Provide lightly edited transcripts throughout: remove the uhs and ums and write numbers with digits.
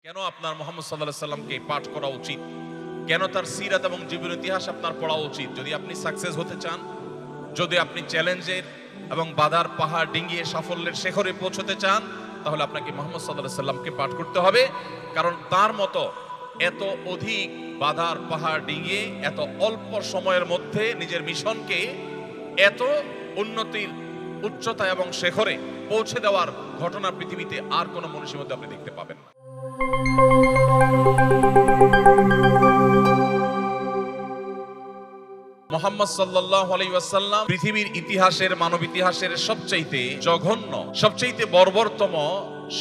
কেন আপনার মুহাম্মদ সাল্লাল্লাহু আলাইহি সাল্লামকে পাঠ করা উচিত? কেন তার সিরাত এবং জীবন ইতিহাস আপনার পড়া উচিত? যদি আপনি সাকসেস হতে চান, যদি আপনি চ্যালেঞ্জের এবং বাধার পাহাড় ডিঙ্গিয়ে সাফল্যের শিখরে পৌঁছতে চান, তাহলে আপনাকে মুহাম্মদ সাল্লাল্লাহু আলাইহি সাল্লামকে পাঠ করতে হবে। কারণ তার মতো এত অধিক বাধার পাহাড় ডিঙ্গিয়ে এত অল্প সময়ের মধ্যে নিজের মিশনকে এত উন্নতির উচ্চতা এবং শিখরে পৌঁছে দেওয়ার ঘটনা পৃথিবীতে আর কোনো মনীষীর মধ্যে আপনি দেখতে পাবেন না। মুহাম্মদ সাল্লাল্লাহু আলাইহি ওয়াসাল্লাম পৃথিবীর ইতিহাসের মানব ইতিহাসের সবচাইতে জঘন্য, সবচাইতে বর্বরতম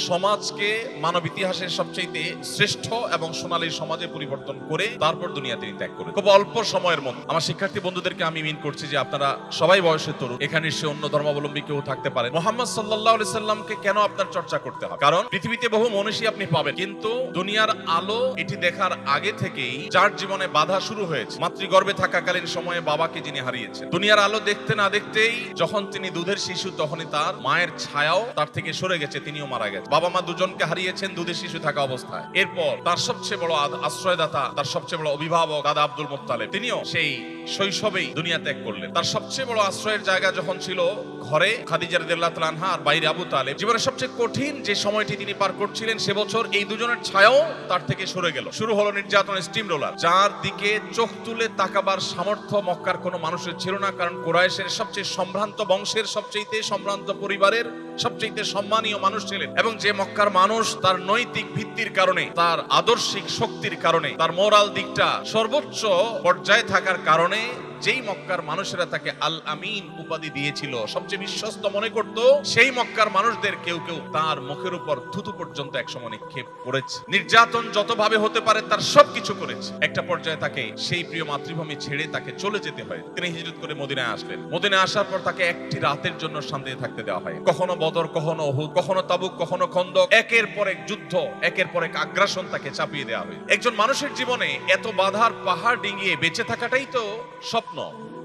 সমাজকে মানব ইতিহাসের সবচাইতে শ্রেষ্ঠ এবং সোনালী সমাজে পরিবর্তন করে তারপর দুনিয়া তিনি ত্যাগ করেন খুব অল্প সময়ের মধ্যে। আমার শিক্ষার্থী বন্ধুদেরকে আমি মিন করছি যে আপনারা সবাই বয়সের তরুণ, এখানে সে অন্য ধর্মাবলম্বী কেউ থাকতে পারে। মুহাম্মদ সাল্লাল্লাহু আলাইহি সাল্লামকে কেন আপনার চর্চা করতে হবে? কারণ পৃথিবীতে বহু মনীষী আপনি পাবেন, কিন্তু দুনিয়ার আলো এটি দেখার আগে থেকেই যার জীবনে বাধা শুরু হয়েছে, মাতৃগর্ভে থাকাকালীন সময়ে বাবাকে যিনি হারিয়েছেন, দুনিয়ার আলো দেখতে না দেখতেই যখন তিনি দুধের শিশু তখনই তার মায়ের ছায়াও তার থেকে সরে গেছে, তিনিও মারা গেছে। বাবা মা দুজনকে হারিয়েছেন দুধের শিশু থাকা অবস্থায়। এরপর তার সবচেয়ে বড় আশ্রয়দাতা, তার সবচেয়ে বড় অভিভাবক দাদা আব্দুল মুত্তালিব, তিনিও সেই শৈশবেই দুনিয়া ত্যাগ করলেন। তার সবচেয়ে বড় আশ্রয়ের জায়গা যখন ছিল ঘরে খাদিজা রাদিয়াল্লাহু তাআলা আনহা, আর বাইরে আবু তালেব, জীবনের সবচেয়ে কঠিন যে সময়টি তিনি পার করছিলেন সে বছর এই দুজনের ছায়াও তার থেকে সরে গেল। শুরু হলো নির্যাতন, স্টিম রোলার, যার দিকে চোখ তুলে তাকাবার সামর্থ্য মক্কার কোনো মানুষের ছিল না। কারণ কুরাইশের সবচেয়ে সম্ভ্রান্ত বংশের, সবচেয়ে সম্ভ্রান্ত পরিবারের সবচেয়ে সম্মানীয় মানুষ ছিলেন, এবং যে মক্কার মানুষ তার নৈতিক ভিত্তির কারণে, তার আদর্শিক শক্তির কারণে, তার মোরাল দিকটা সর্বোচ্চ পর্যায়ে থাকার কারণে যেই মক্কার মানুষেরা তাকে আল আমিন উপাধি দিয়েছিল, সবচেয়ে বিশ্বস্ত মনে করত, সেই মক্কার মানুষদের কেউ কেউ তার মুখের উপর থুতু পর্যন্ত একসময় নিক্ষেপ করেছে। নির্যাতন যতভাবে হতে পারে তার সবকিছু করেছে। একটা পর্যায়ে তাকে সেই প্রিয় মাতৃভূমি ছেড়ে তাকে চলে যেতে হয়। তিনি হিজরত করে মদিনায় আসলেন। মদিনায় আসার পর তাকে একটি রাতের জন্য শান্তিতে থাকতে দেওয়া হয়। কখনো বদর, কখনো উহুদ, কখনো তাবুক, কখনো খন্দক, একের পর এক যুদ্ধ, একের পর এক আগ্রাসন তাকে চাপিয়ে দেওয়া হয়। একজন মানুষের জীবনে এত বাধার পাহাড় ডিঙ্গিয়ে বেঁচে থাকাটাই তো স্বপ্ন।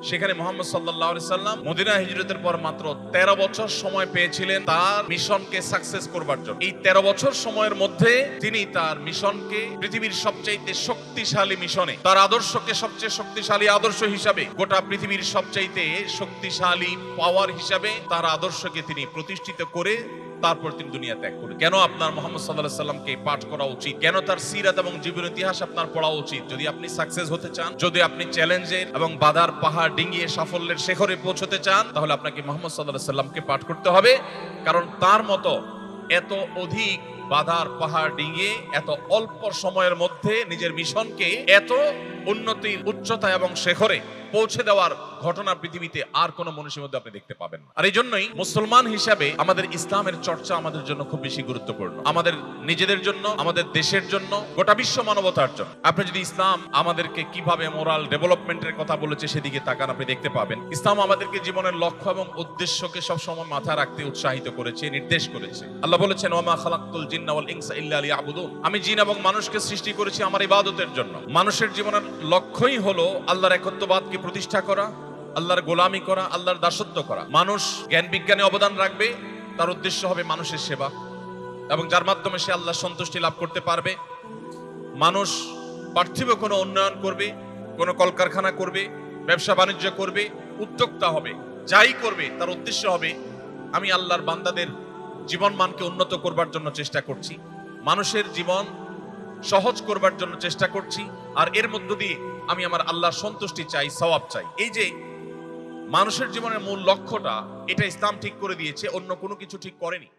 সেখানে মুহাম্মদ সাল্লাল্লাহু আলাইহি সাল্লাম মদিনা হিজরতের পর মাত্র 13 বছর সময় পেয়েছিলেন তার মিশনকে সাকসেস করবার জন্য। এই 13 বছর সময়ের মধ্যে তিনি তার মিশনকে পৃথিবীর সবচাইতে শক্তিশালী মিশনে, তার আদর্শকে সবচেয়ে শক্তিশালী আদর্শ হিসাবে, গোটা পৃথিবীর সবচাইতে শক্তিশালী পাওয়ার হিসাবে তার আদর্শকে তিনি প্রতিষ্ঠিত করে তারপর তিনি দুনিয়া ত্যাগ করেন। কেন আপনার মুহাম্মদ সাল্লাল্লাহু আলাইহি সাল্লামকে পাঠ করা উচিত? কেন তার সিরাত এবং জীবন ইতিহাস আপনার পড়া উচিত? যদি আপনি সাকসেস হতে চান, যদি আপনি চ্যালেঞ্জের এবং বাধার পাহাড় ডিঙ্গিয়ে সাফল্যের শিখরে পৌঁছতে চান, তাহলে আপনাকে মুহাম্মদ সাল্লাল্লাহু আলাইহি সাল্লামকে পাঠ করতে হবে। কারণ তার মতো এত অধিক বাধার পাহাড় ডিঙ্গিয়ে এত অল্প সময়ের মধ্যে নিজের মিশনকে এত উন্নতির উচ্চতা এবং শিখরে পৌঁছে দেওয়ার ঘটনা পৃথিবীতে আর কোনো মনীষীর মধ্যে আপনি দেখতে পাবেন না। আর এই জন্যই মুসলমান হিসাবে আমাদের ইসলামের চর্চা আমাদের জন্য খুব বেশি গুরুত্বপূর্ণ, আমাদের নিজেদের জন্য, আমাদের দেশের জন্য, গোটা বিশ্ব মানবতার জন্য। আপনি যদি ইসলাম আমাদেরকে কিভাবে মোরাল ডেভেলপমেন্টের কথা বলেছে সেদিকে তাকান, আপনি দেখতে পাবেন ইসলাম আমাদেরকে জীবনের লক্ষ্য এবং উদ্দেশ্যকে সবসময় মাথায় রাখতে উৎসাহিত করেছে, নির্দেশ করেছে। আল্লাহ বলেছেন, ওয়া মা খালাকতুল জিন্না ওয়াল ইনসা ইল্লা লিয়াবুদুন, আমি জিন এবং মানুষকে সৃষ্টি করেছি আমার ইবাদতের জন্য। মানুষের জীবনের লক্ষ্যই হলো আল্লাহর একত্ববাদকে প্রতিষ্ঠা করা, আল্লাহর গোলামি করা, আল্লাহর দাসত্ব করা। মানুষ জ্ঞান বিজ্ঞানে অবদান রাখবে, তার উদ্দেশ্য হবে মানুষের সেবা, এবং যার মাধ্যমে সে আল্লাহর সন্তুষ্টি লাভ করতে পারবে। মানুষ পার্থিব কোনো উন্নয়ন করবে, কোনো কলকারখানা করবে, ব্যবসা বাণিজ্য করবে, উদ্যোক্তা হবে, যাই করবে তার উদ্দেশ্য হবে আমি আল্লাহর বান্দাদের জীবন মানকে উন্নত করবার জন্য চেষ্টা করছি, মানুষের জীবন সহজ করবার জন্য চেষ্টা করছি, আর এর মধ্য দিয়ে আমি আমার আল্লাহর সন্তুষ্টি চাই, সওয়াব চাই। এই যে মানুষের জীবনের মূল লক্ষ্যটা, এটা ইসলাম ঠিক করে দিয়েছে, অন্য কোনো কিছু ঠিক করেনি।